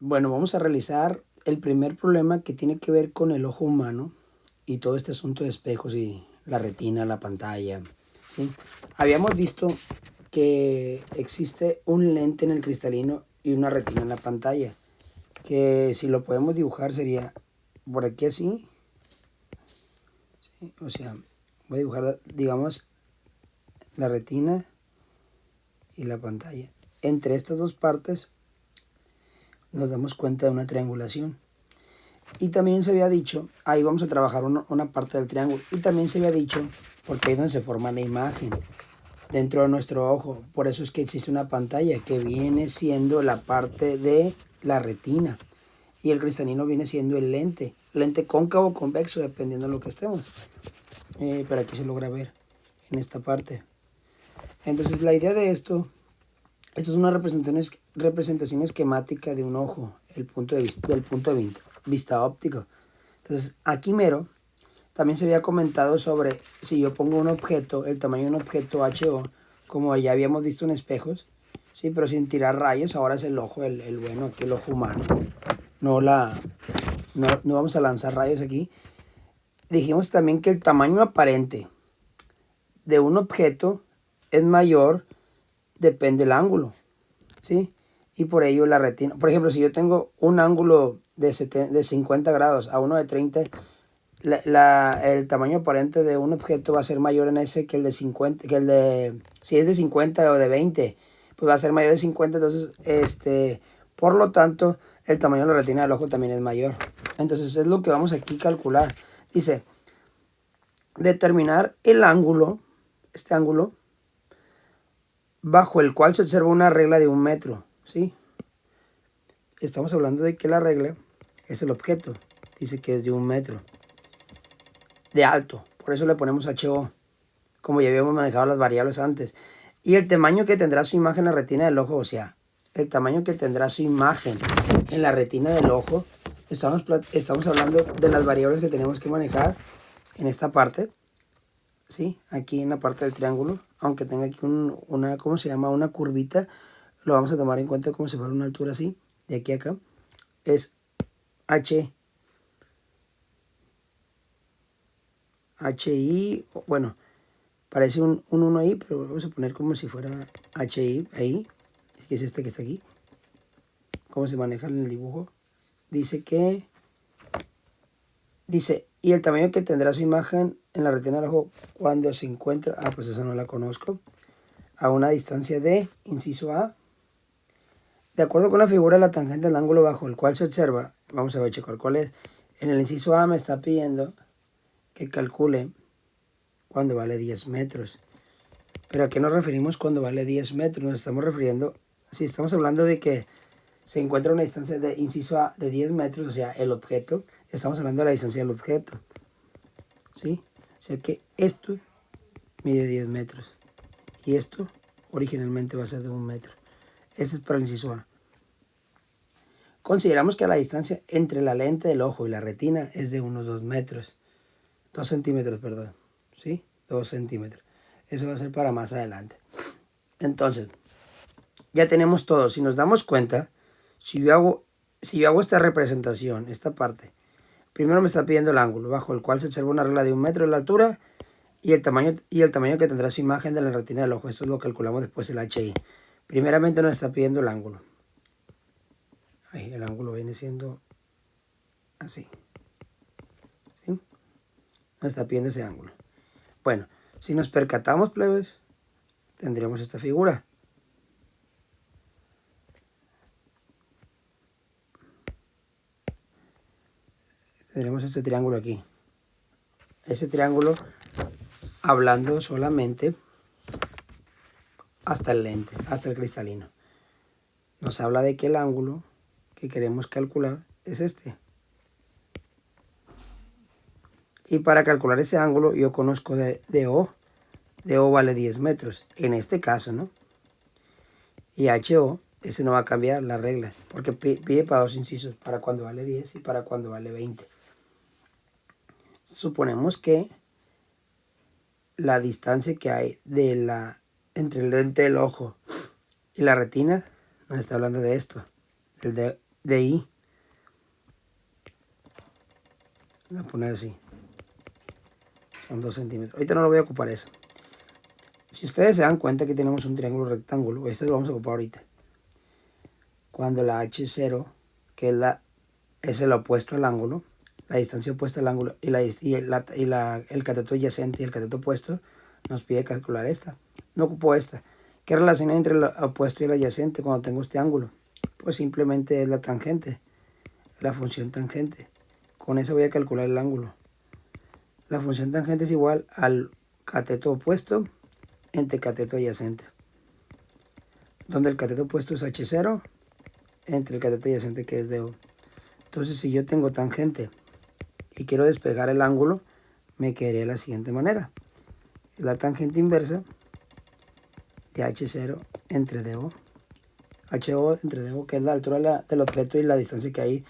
Bueno, vamos a realizar el primer problema que tiene que ver con el ojo humano y todo este asunto de espejos y la retina, la pantalla, ¿sí? Habíamos visto que existe un lente en el cristalino y una retina en la pantalla, que si lo podemos dibujar sería por aquí así, ¿sí? O sea, voy a dibujar, digamos, la retina y la pantalla. Entre estas dos partes nos damos cuenta de una triangulación. Y también se había dicho, ahí vamos a trabajar una parte del triángulo. Y también se había dicho, porque ahí es donde se forma la imagen, dentro de nuestro ojo. Por eso es que existe una pantalla que viene siendo la parte de la retina. Y el cristalino viene siendo el lente cóncavo o convexo, dependiendo de lo que estemos. Pero aquí se logra ver en esta parte. Entonces la idea de esto es una representación esquemática de un ojo, el punto de vista, del punto de vista óptico. Entonces, aquí mero, también se había comentado sobre si yo pongo un objeto, el tamaño de un objeto HO, como ya habíamos visto en espejos, sí, pero sin tirar rayos, ahora es el ojo, el bueno, aquí el ojo humano. No vamos a lanzar rayos aquí. Dijimos también que el tamaño aparente de un objeto es mayor, depende del ángulo, ¿sí? Y por ello la retina, por ejemplo, si yo tengo un ángulo de 50 grados a uno de 30, el tamaño aparente de un objeto va a ser mayor en ese que el de 50, si es de 50 o de 20, pues va a ser mayor de 50, entonces, por lo tanto, el tamaño de la retina del ojo también es mayor. Entonces es lo que vamos aquí a calcular. Dice, determinar el ángulo, este ángulo, bajo el cual se observa una regla de 1 metro, ¿sí? Estamos hablando de que la regla es el objeto, dice que es de 1 metro de alto, por eso le ponemos HO, como ya habíamos manejado las variables antes. Y el tamaño que tendrá su imagen en la retina del ojo, o sea, el tamaño que tendrá su imagen en la retina del ojo, estamos hablando de las variables que tenemos que manejar en esta parte, ¿sí? Aquí en la parte del triángulo, aunque tenga aquí una, ¿cómo se llama? Una curvita, lo vamos a tomar en cuenta como si fuera una altura así, de aquí a acá, es HI, bueno, parece un 1 ahí, pero vamos a poner como si fuera HI ahí, es que es este que está aquí, cómo se maneja en el dibujo. Dice, y el tamaño que tendrá su imagen en la retina del ojo cuando se encuentra, pues esa no la conozco, a una distancia de, inciso A, de acuerdo con la figura de la tangente del ángulo bajo el cual se observa, vamos a ver, checar cuál es. En el inciso A me está pidiendo que calcule cuando vale 10 metros. Pero ¿a qué nos referimos cuando vale 10 metros? Nos estamos refiriendo, si estamos hablando de que se encuentra a una distancia de inciso A de 10 metros, o sea, el objeto, estamos hablando de la distancia del objeto, ¿sí? O sea que esto mide 10 metros y esto originalmente va a ser de 1 metro. Ese es para el inciso A. Consideramos que la distancia entre la lente del ojo y la retina es de unos 2 metros. 2 centímetros, perdón. ¿Sí? 2 centímetros. Eso va a ser para más adelante. Entonces, ya tenemos todo. Si nos damos cuenta, si yo hago esta representación, esta parte, primero me está pidiendo el ángulo bajo el cual se observa una regla de 1 metro de la altura y el tamaño que tendrá su imagen de la retina del ojo. Esto lo calculamos después el HI. Primeramente nos está pidiendo el ángulo. Ahí, el ángulo viene siendo así. ¿Sí? Nos está pidiendo ese ángulo. Bueno, si nos percatamos, plebes, tendríamos esta figura. Tendremos este triángulo aquí. Ese triángulo hablando solamente hasta el lente, hasta el cristalino. Nos habla de que el ángulo que queremos calcular es este. Y para calcular ese ángulo yo conozco de O. De O vale 10 metros, en este caso, ¿no? Y HO, ese no va a cambiar la regla, porque pide para dos incisos, para cuando vale 10 y para cuando vale 20. Suponemos que la distancia que hay entre el lente del ojo y la retina, nos está hablando de esto, de I. Voy a poner así. Son 2 centímetros. Ahorita no lo voy a ocupar eso. Si ustedes se dan cuenta que tenemos un triángulo rectángulo, esto lo vamos a ocupar ahorita. Cuando la H0, que es el opuesto al ángulo, la distancia opuesta al ángulo y el cateto adyacente y el cateto opuesto, nos pide calcular esta. No ocupo esta. ¿Qué relación hay entre el opuesto y el adyacente cuando tengo este ángulo? Pues simplemente es la tangente, la función tangente. Con esa voy a calcular el ángulo. La función tangente es igual al cateto opuesto entre cateto adyacente, donde el cateto opuesto es H0 entre el cateto adyacente, que es DO. Entonces, si yo tengo tangente y quiero despegar el ángulo, me quedaría de la siguiente manera. La tangente inversa de H0 entre DO. HO entre DO, que es la altura del objeto y la distancia que hay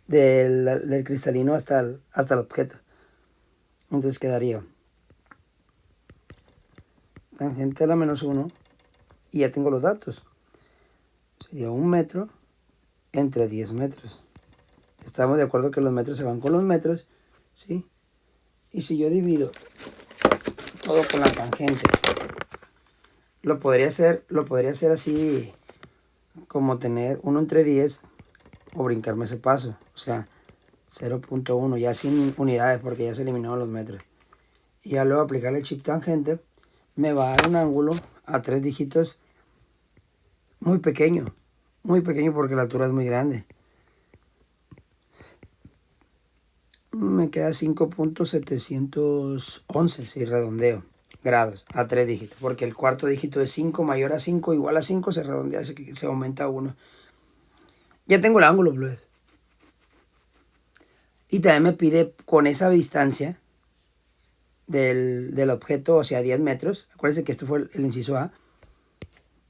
del cristalino hasta el objeto. Entonces quedaría tangente a la menos 1, y ya tengo los datos. Sería 1 metro entre 10 metros. Estamos de acuerdo que los metros se van con los metros, ¿sí? Y si yo divido todo con la tangente, lo podría hacer así, como tener 1 entre 10 o brincarme ese paso. O sea, 0.1, ya sin unidades porque ya se eliminaron los metros. Y ya luego aplicarle el chip tangente, me va a dar un ángulo a 3 dígitos muy pequeño porque la altura es muy grande. Me queda 5.711 si redondeo grados a 3 dígitos, porque el cuarto dígito es 5 mayor a 5 igual a 5, se redondea, se aumenta a 1. Ya tengo el ángulo, pues. Y también me pide con esa distancia del objeto, o sea, 10 metros. Acuérdense que esto fue el inciso A.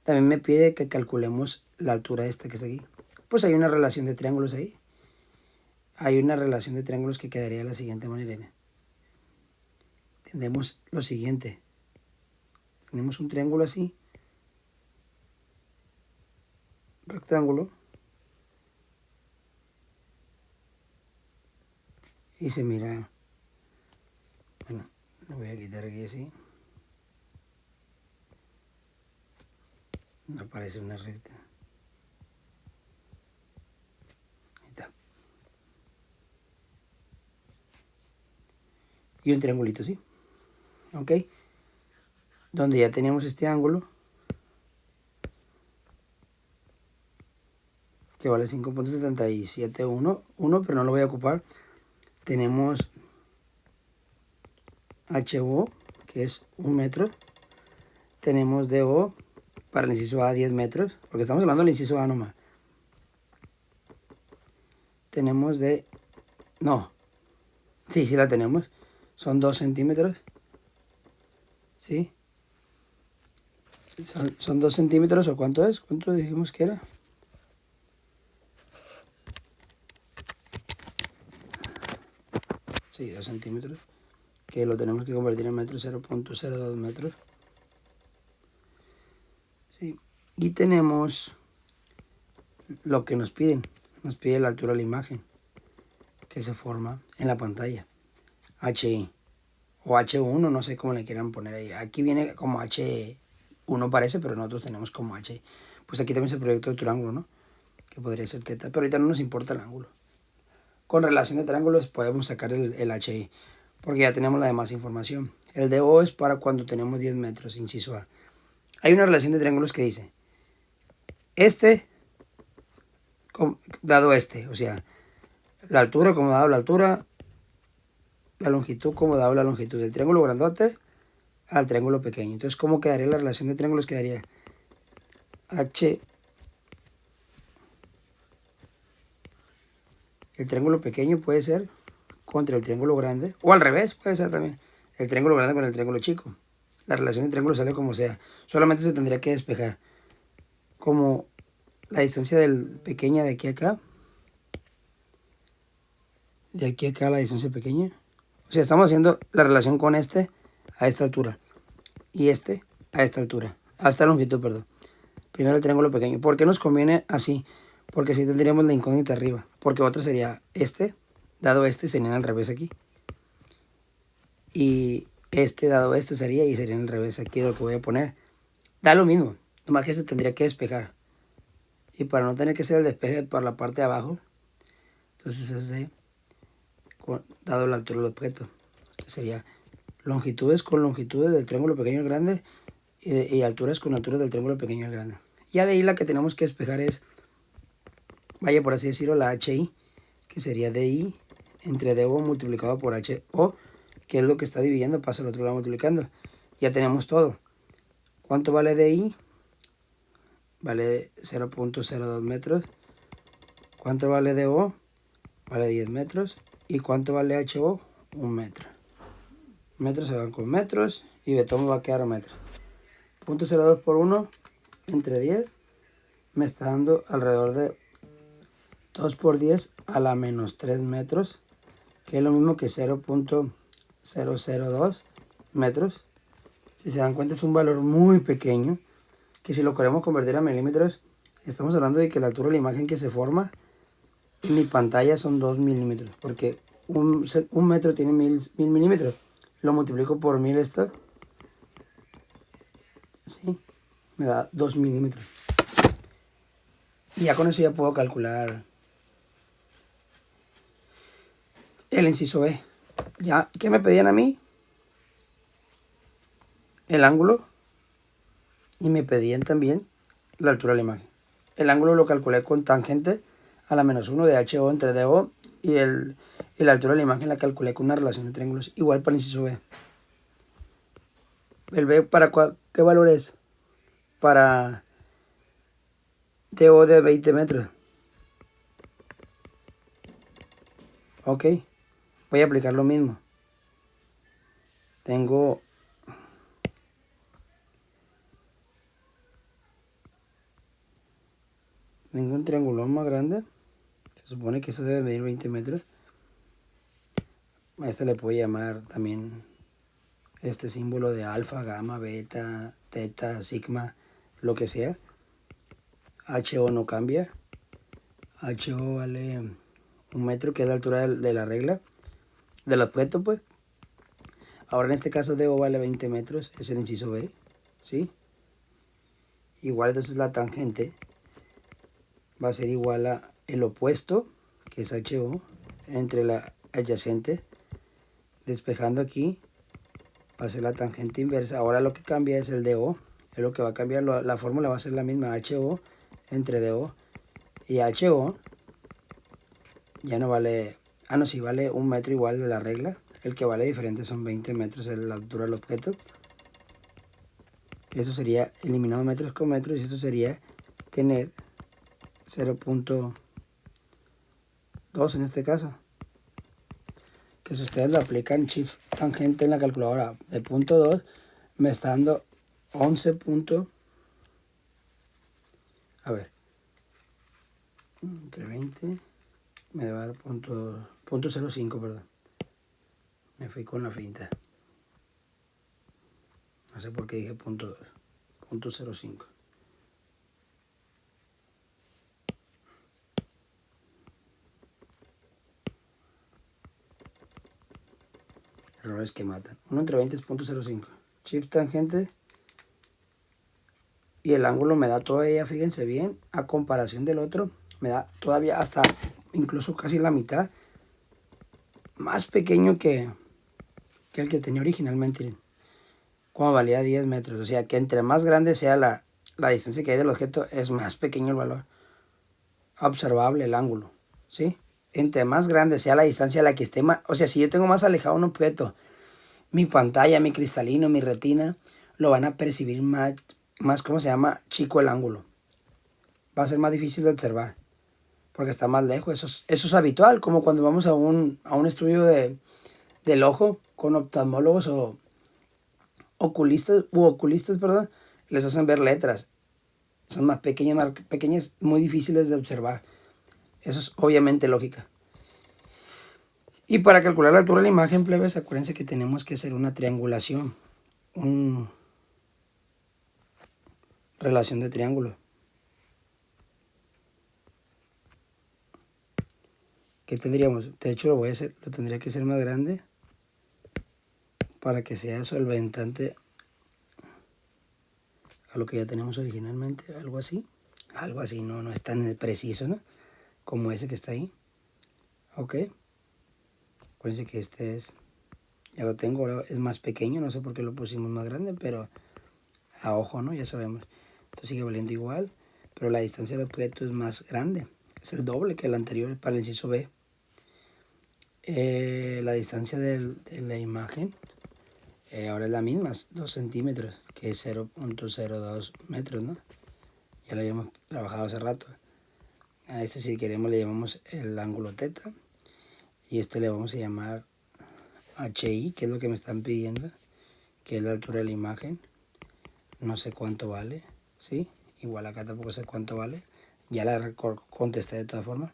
También me pide que calculemos la altura esta que está aquí. Pues hay una relación de triángulos ahí. Hay una relación de triángulos que quedaría de la siguiente manera. Tenemos lo siguiente. Tenemos un triángulo así. Rectángulo. Y se mira. Bueno, lo voy a quitar aquí así. No parece una recta. Ahí está. Y un triangulito así. ¿Ok? Donde ya teníamos este ángulo, que vale 5.771, pero no lo voy a ocupar. Tenemos HO, que es 1 metro. Tenemos DO para el inciso A 10 metros, porque estamos hablando del inciso A nomás. Tenemos sí la tenemos. Son 2 centímetros. ¿Sí? Son 2 centímetros, ¿o cuánto es? ¿Cuánto dijimos que era? Sí, 2 centímetros. Que lo tenemos que convertir en metros, 0.02 metros. Sí. Y tenemos lo que nos piden. Nos pide la altura de la imagen que se forma en la pantalla. HI. O H1, no sé cómo le quieran poner ahí. Aquí viene como H1 parece, pero nosotros tenemos como H. Pues aquí también se proyecta otro ángulo, ¿no? Que podría ser teta, pero ahorita no nos importa el ángulo. Con relación de triángulos podemos sacar el HI, porque ya tenemos la demás información. El DO es para cuando tenemos 10 metros, inciso A. Hay una relación de triángulos que dice, dado o sea, la altura como dado la altura, la longitud como dado la longitud del triángulo grandote al triángulo pequeño. Entonces, ¿cómo quedaría la relación de triángulos? Quedaría H, el triángulo pequeño puede ser contra el triángulo grande, o al revés puede ser también, el triángulo grande con el triángulo chico. La relación de triángulo sale como sea, solamente se tendría que despejar como la distancia del pequeña de aquí a acá, de aquí a acá la distancia pequeña. O sea, estamos haciendo la relación con este a esta altura y este a esta altura, a esta longitud, perdón. Primero el triángulo pequeño. ¿Por qué nos conviene así? porque así tendríamos la incógnita arriba, porque otro sería este, dado este, serían al revés aquí. Y este dado este sería y sería al revés aquí lo que voy a poner. Da lo mismo, nomás que se tendría que despejar. Y para no tener que hacer el despeje por la parte de abajo, entonces es de, dado la altura del objeto, que sería longitudes con longitudes del triángulo pequeño al grande y alturas con alturas del triángulo pequeño al grande. Ya de ahí la que tenemos que despejar es, vaya por así decirlo, la HI, que sería DI entre DO multiplicado por HO, que es lo que está dividiendo, pasa al otro lado multiplicando. Ya tenemos todo. ¿Cuánto vale DI? Vale 0.02 metros. ¿Cuánto vale DO? Vale 10 metros. ¿Y cuánto vale HO? 1 metro. Metros se van con metros y de todo va a quedar metros. 0.02 por 1 entre 10 me está dando alrededor de 2 por 10 a la menos 3 metros, que es lo mismo que 0.002 metros. Si se dan cuenta es un valor muy pequeño, que si lo queremos convertir a milímetros, estamos hablando de que la altura de la imagen que se forma en mi pantalla son 2 milímetros, porque un metro tiene 1000 milímetros. Lo multiplico por 1000 esto, ¿sí? Me da 2 milímetros. Y ya con eso ya puedo calcular el inciso B. Ya, ¿qué me pedían a mí? El ángulo. Y me pedían también la altura de la imagen. El ángulo lo calculé con tangente a la menos 1 de HO entre DO. Y la altura de la imagen la calculé con una relación de triángulos igual para el inciso B. ¿El B para qué valor es? Para DO de 20 metros. Ok. Voy a aplicar lo mismo. Tengo un triángulo más grande. Se supone que esto debe medir 20 metros. A este le puedo llamar también este símbolo de alfa, gamma, beta, teta, sigma, lo que sea. HO no cambia. HO vale 1 metro, que es la altura de la regla, del objeto, pues. Ahora en este caso DO vale 20 metros, es el inciso B, ¿sí? Igual entonces la tangente va a ser igual a el opuesto, que es HO, entre la adyacente. Despejando aquí, va a ser la tangente inversa. Ahora lo que cambia es el DO, es lo que va a cambiar, la fórmula va a ser la misma, HO entre DO. Y HO ya no vale, no, sí vale 1 metro igual de la regla. El que vale diferente son 20 metros de la altura del objeto. Eso sería eliminado metros con metros y esto sería tener 0.2 en este caso. Que si ustedes lo aplican shift tangente en la calculadora de punto 2, me está dando 11. A ver, entre 20 me va a dar punto 0.05, perdón. Me fui con la finta. No sé por qué dije punto 2. 0.05. Errores que matan. 1 entre 20 es 0.05. Shift tangente. Y el ángulo me da todavía, fíjense bien, a comparación del otro, me da todavía hasta incluso casi la mitad. Más pequeño que el que tenía originalmente. Como valía 10 metros. O sea que entre más grande sea la distancia que hay del objeto, es más pequeño el valor observable, el ángulo. ¿Sí? Entre más grande sea la distancia a la que esté más. O sea, si yo tengo más alejado un objeto, mi pantalla, mi cristalino, mi retina, lo van a percibir más ¿cómo se llama? Chico el ángulo. Va a ser más difícil de observar. Porque está más lejos. Eso es habitual. Como cuando vamos a un estudio del ojo con oftalmólogos o oculistas, perdón, les hacen ver letras. Son más pequeñas, muy difíciles de observar. Eso es obviamente lógica. Y para calcular la altura de la imagen, plebes, acuérdense que tenemos que hacer una triangulación. Relación de triángulo. ¿qué tendríamos? De hecho lo tendría que hacer más grande para que sea solventante a lo que ya tenemos originalmente, algo así, no es tan preciso, ¿no? Como ese que está ahí. Ok, acuérdense que este es, ya lo tengo, ahora es más pequeño, no sé por qué lo pusimos más grande, pero a ojo, ¿no? Ya sabemos. Esto sigue valiendo igual, pero la distancia del objeto es más grande, es el doble que el anterior para el inciso B. La distancia de la imagen ahora es la misma, 2 centímetros, que es 0.02 metros, ¿no? Ya lo habíamos trabajado hace rato. A este, si queremos, le llamamos el ángulo teta, y este le vamos a llamar HI, que es lo que me están pidiendo, que es la altura de la imagen. No sé cuánto vale, ¿sí? Igual acá tampoco sé cuánto vale. Ya la contesté de todas formas.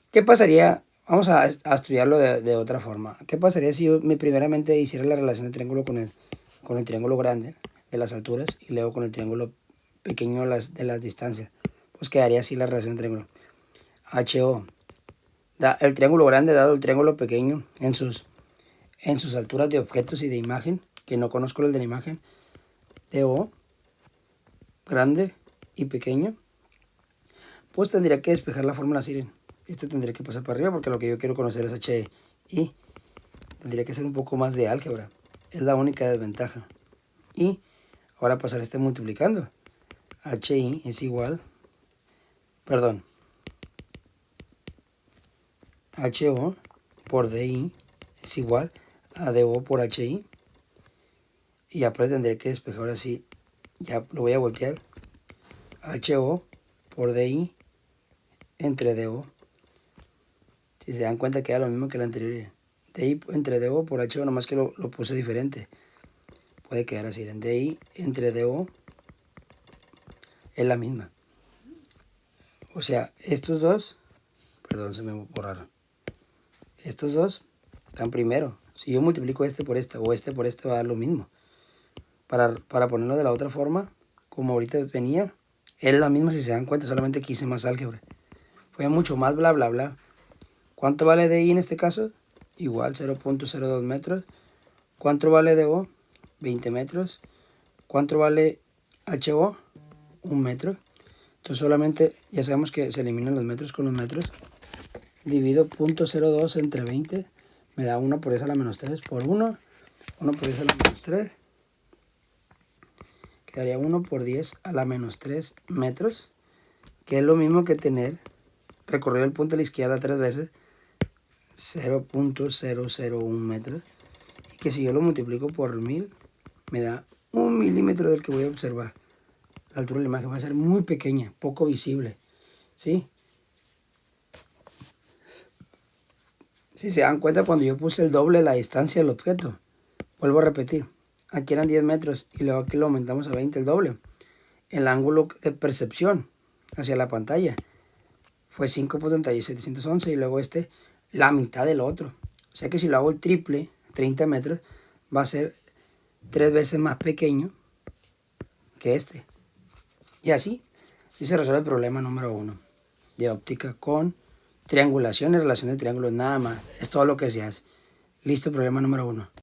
¿Qué pasaría? Vamos a estudiarlo de otra forma. ¿Qué pasaría si yo primeramente hiciera la relación de triángulo con el triángulo grande de las alturas y luego con el triángulo pequeño de las distancias? Pues quedaría así la relación de triángulo. HO. El triángulo grande dado el triángulo pequeño en sus alturas de objetos y de imagen, que no conozco el de la imagen, DO, grande y pequeño, pues tendría que despejar la fórmula Siren. Este tendría que pasar para arriba porque lo que yo quiero conocer es HI. Tendría que ser un poco más de álgebra. Es la única desventaja. Y ahora pasar este multiplicando. HI es igual, perdón, HO por DI es igual a DO por HI. Y aparte tendría que despejar ahora sí. Ya lo voy a voltear. HO por DI entre DO. Si se dan cuenta queda lo mismo que el anterior. DI entre DO por HO, nomás que lo puse diferente. Puede quedar así. En DI entre DO es la misma. O sea, estos dos, perdón, se me borraron. Estos dos están primero. Si yo multiplico este por este o este por este va a dar lo mismo. Para ponerlo de la otra forma, como ahorita venía, es la misma si se dan cuenta, solamente que hice más álgebra. Fue mucho más bla bla bla. ¿Cuánto vale DI en este caso? Igual 0.02 metros. ¿Cuánto vale DO? 20 metros. ¿Cuánto vale HO? 1 metro. Entonces solamente, ya sabemos que se eliminan los metros con los metros. Divido 0.02 entre 20. Me da 1 por 10 a la menos 3 por 1. 1 por 10 a la menos 3. Quedaría 1 por 10 a la menos 3 metros. Que es lo mismo que recorrido el punto de la izquierda 3 veces. 0.001 metros. Y que si yo lo multiplico por 1000, me da 1 milímetro del que voy a observar. La altura de la imagen va a ser muy pequeña, poco visible. ¿Sí? Si se dan cuenta, cuando yo puse el doble de la distancia del objeto, vuelvo a repetir, aquí eran 10 metros y luego aquí lo aumentamos a 20, el doble. El ángulo de percepción hacia la pantalla fue 5.711 y luego la mitad del otro. O sea que si lo hago el triple, 30 metros, va a ser 3 veces más pequeño que este. Y así se resuelve el problema número 1 de óptica con triangulación y relación de triángulos, nada más. Es todo lo que se hace. Listo, problema número 1.